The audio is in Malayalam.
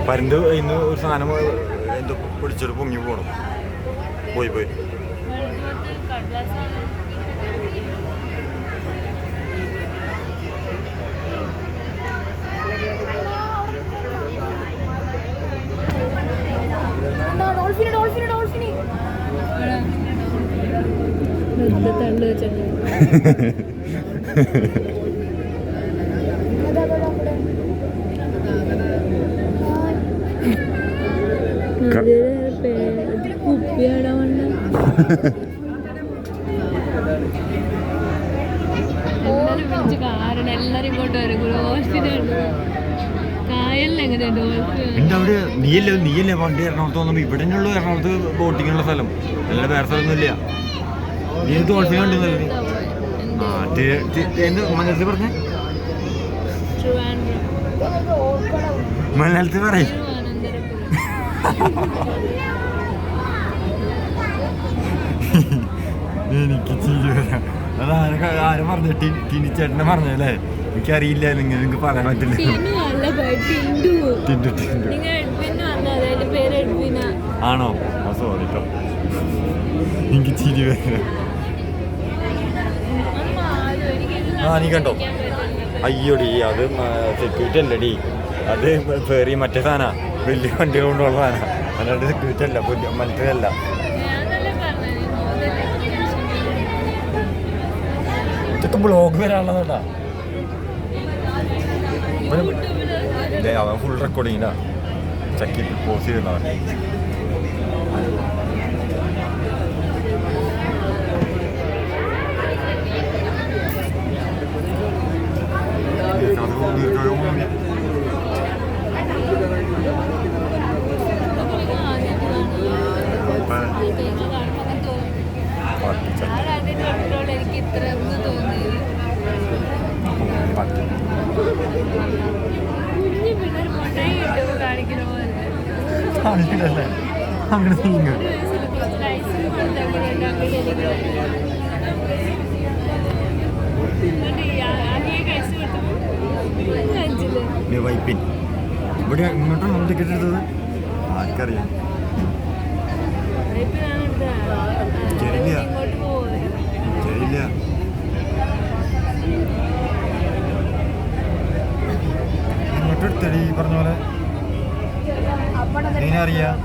പരുന്ത് ഇന്ന് ഒരു സാധനം എന്തോ പിടിച്ചിട്ട് പൊങ്ങി പോകണം. പോയി എല്ലാരും ഇങ്ങോട്ട് വരും. നീയല്ലേ വണ്ടി എറണാകുളത്ത് വന്നപ്പോ ഇവിടെ എറണാകുളത്ത് ബോട്ടിങ്ങുള്ള സ്ഥലം നല്ല വേറെ സ്ഥലമൊന്നുമില്ല. നീ ഡോൾഫിൻ കണ്ടെന്നല്ലേ മലയാളത്തിൽ പറഞ്ഞ മലയാളത്തിൽ പറയും. എനിക്ക് ചിരി വരാം. അത് ആരും പറഞ്ഞ ടിനിച്ചേട്ടനെ പറഞ്ഞല്ലേ? എനിക്കറിയില്ല. നിങ്ങൾക്ക് പറയാൻ പറ്റില്ല. ആണോ? സോറി കേട്ടോ. എനിക്ക് ചിരി വരാം. നീ കണ്ടോ? അയ്യോടി, അത് സെക്യൂരിറ്റി അല്ലടി, അത് ഫെറി മറ്റേ സാധന, വലിയ വണ്ടികൾ കൊണ്ടുള്ള സാധനം. അല്ലാണ്ട് സെക്യൂരിറ്റി അല്ല, മറ്റേതല്ല. ഇതൊക്കെ ബ്ലോഗ് വരാനുള്ളതാ. അവൻ ഫുൾ റെക്കോർഡിങ്ങിനാ. ചെക്ക് പോസ്റ്റ് ചെയ്യുന്നവൻ. അങ്ങനെ നീങ്ങ വൈപ്പിൻ ഇവിടെ ഇങ്ങോട്ടാണ് നമ്മൾ ടിക്കറ്റ് എടുത്തത്. ആർക്കറിയാം. ശരിയില്ല ഇങ്ങോട്ട് എടുത്തടി പറഞ്ഞ പോലെ. ഇതിനറിയാം.